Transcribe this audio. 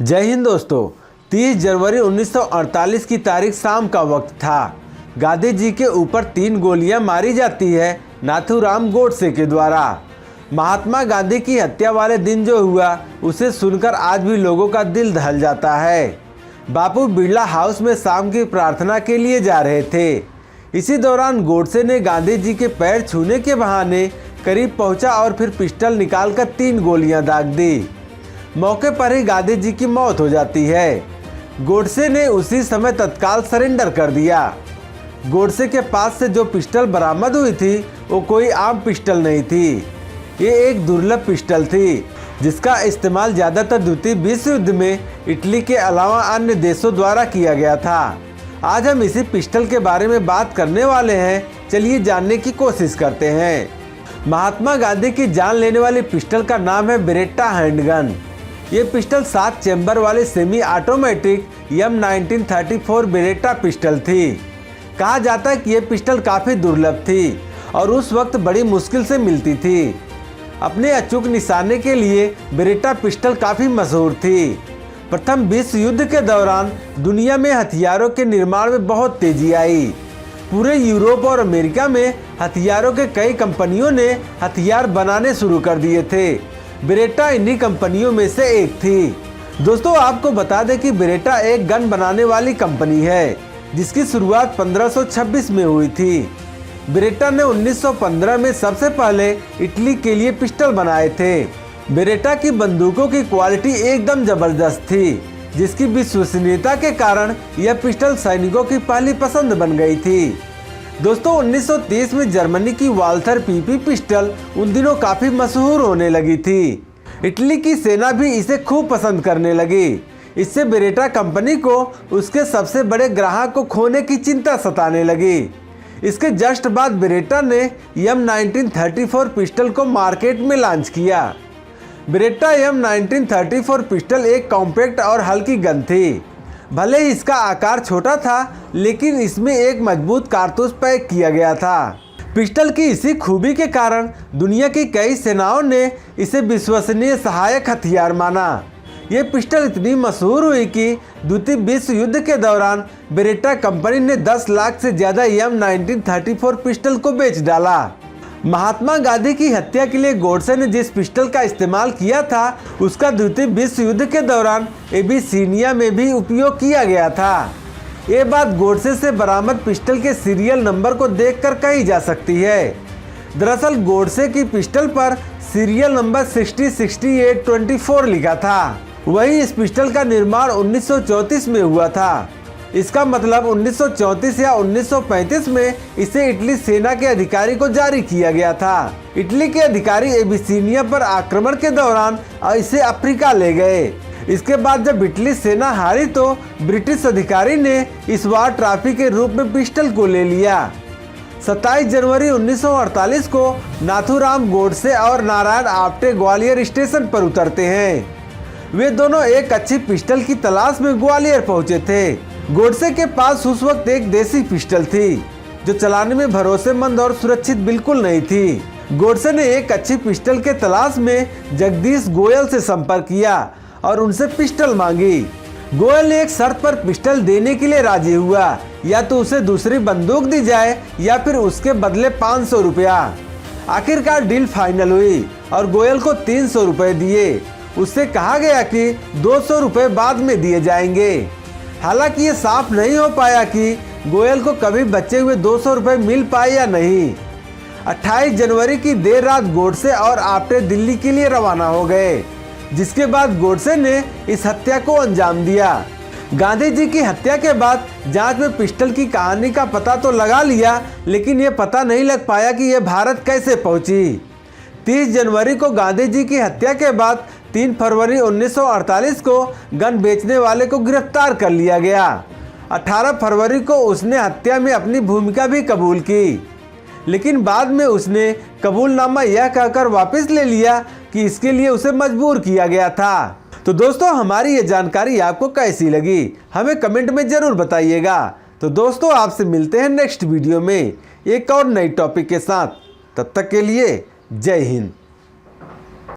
जय हिंद दोस्तों। 30 जनवरी 1948 की तारीख शाम का वक्त था। गांधी जी के ऊपर 3 गोलियां मारी जाती है नाथूराम गोडसे के द्वारा। महात्मा गांधी की हत्या वाले दिन जो हुआ उसे सुनकर आज भी लोगों का दिल दहल जाता है। बापू बिरला हाउस में शाम की प्रार्थना के लिए जा रहे थे। इसी दौरान गोडसे ने गांधी जी के पैर छूने के बहाने करीब पहुंचा और फिर पिस्टल निकालकर 3 गोलियां दाग दी। मौके पर ही गांधी जी की मौत हो जाती है। गोडसे ने उसी समय तत्काल सरेंडर कर दिया। गोडसे के पास से जो पिस्टल बरामद हुई थी वो कोई आम पिस्टल नहीं थी। ये एक दुर्लभ पिस्टल थी जिसका इस्तेमाल ज़्यादातर द्वितीय विश्व युद्ध में इटली के अलावा अन्य देशों द्वारा किया गया था। आज हम इसी पिस्टल के बारे में बात करने वाले हैं। चलिए जानने की कोशिश करते हैं। महात्मा गांधी की जान लेने वाली पिस्टल का नाम है बेरेट्टा हैंडगन। ये पिस्टल 7 चैम्बर वाली semi automatic M1934 Beretta pistol थी। कहा जाता है कि यह पिस्टल काफ़ी दुर्लभ थी और उस वक्त बड़ी मुश्किल से मिलती थी। अपने अचूक निशाने के लिए बेरेट्टा पिस्टल काफ़ी मशहूर थी। प्रथम विश्व युद्ध के दौरान दुनिया में हथियारों के निर्माण में बहुत तेजी आई। पूरे यूरोप और अमेरिका में हथियारों के कई कंपनियों ने हथियार बनाने शुरू कर दिए थे। बेरेट्टा इन्हीं कंपनियों में से एक थी। दोस्तों आपको बता दें कि बेरेट्टा एक गन बनाने वाली कंपनी है जिसकी शुरुआत 1526 में हुई थी। बेरेट्टा ने 1915 में सबसे पहले इटली के लिए पिस्टल बनाए थे। बेरेट्टा की बंदूकों की क्वालिटी एकदम जबरदस्त थी जिसकी विश्वसनीयता के कारण यह पिस्टल सैनिकों की पहली पसंद बन गई थी। दोस्तों 1930 में जर्मनी की वाल्थर पीपी पिस्टल उन दिनों काफ़ी मशहूर होने लगी थी। इटली की सेना भी इसे खूब पसंद करने लगी। इससे बेरेट्टा कंपनी को उसके सबसे बड़े ग्राहक को खोने की चिंता सताने लगी। इसके जस्ट बाद बेरेट्टा ने M1934 पिस्टल को मार्केट में लॉन्च किया। बेरेट्टा M1934 पिस्टल एक कॉम्पैक्ट और हल्की गन थी। भले ही इसका आकार छोटा था लेकिन इसमें एक मजबूत कारतूस पैक किया गया था। पिस्टल की इसी खूबी के कारण दुनिया की कई सेनाओं ने इसे विश्वसनीय सहायक हथियार माना। ये पिस्टल इतनी मशहूर हुई कि द्वितीय विश्व युद्ध के दौरान बेरेट्टा कंपनी ने 10 लाख से ज़्यादा M1934 पिस्टल को बेच डाला। महात्मा गांधी की हत्या के लिए गोडसे ने जिस पिस्टल का इस्तेमाल किया था उसका द्वितीय विश्व युद्ध के दौरान एबीसीनिया में भी उपयोग किया गया था। ये बात गोडसे से बरामद पिस्टल के सीरियल नंबर को देखकर कही जा सकती है। दरअसल गोडसे की पिस्टल पर सीरियल नंबर 606824 लिखा था। वहीं इस पिस्टल का निर्माण 1934 में हुआ था। इसका मतलब 1934 या 1935 में इसे इटली सेना के अधिकारी को जारी किया गया था। इटली के अधिकारी एबीसीनिया पर आक्रमण के दौरान इसे अफ्रीका ले गए। इसके बाद जब इटली सेना हारी तो ब्रिटिश अधिकारी ने इस वार ट्रॉफी के रूप में पिस्टल को ले लिया। 27 जनवरी 1948 को नाथूराम गोडसे और नारायण आप्टे ग्वालियर स्टेशन पर उतरते हैं। वे दोनों एक अच्छी पिस्टल की तलाश में ग्वालियर पहुंचे थे। गोडसे के पास उस वक्त एक देसी पिस्टल थी जो चलाने में भरोसेमंद और सुरक्षित बिल्कुल नहीं थी। गोडसे ने एक अच्छी पिस्टल के तलाश में जगदीश गोयल से संपर्क किया और उनसे पिस्टल मांगी। गोयल ने एक शर्त पर पिस्टल देने के लिए राजी हुआ, या तो उसे दूसरी बंदूक दी जाए या फिर उसके बदले 500 रुपया। आखिरकार डील फाइनल हुई और गोयल को 300 रुपये दिए। उससे कहा गया कि 200 रुपये बाद में दिए जाएंगे। हालांकि ये साफ नहीं हो पाया कि गोयल को कभी बचे हुए 200 रुपये मिल पाए या नहीं। 28 जनवरी की देर रात गोडसे और आप्टे दिल्ली के लिए रवाना हो गए, जिसके बाद गोडसे ने इस हत्या को अंजाम दिया। गांधी जी की हत्या के बाद जांच में पिस्टल की कहानी का पता तो लगा लिया लेकिन ये पता नहीं लग पाया कि यह भारत कैसे पहुंची। 30 जनवरी को गांधी जी की हत्या के बाद 3 फरवरी 1948 को गन बेचने वाले को गिरफ्तार कर लिया गया। 18 फरवरी को उसने हत्या में अपनी भूमिका भी कबूल की, लेकिन बाद में उसने कबूलनामा यह कहकर वापस ले लिया कि इसके लिए उसे मजबूर किया गया था। तो दोस्तों हमारी ये जानकारी आपको कैसी लगी हमें कमेंट में ज़रूर बताइएगा। तो दोस्तों आपसे मिलते हैं नेक्स्ट वीडियो में एक और नई टॉपिक के साथ। तब तक के लिए जय हिंद।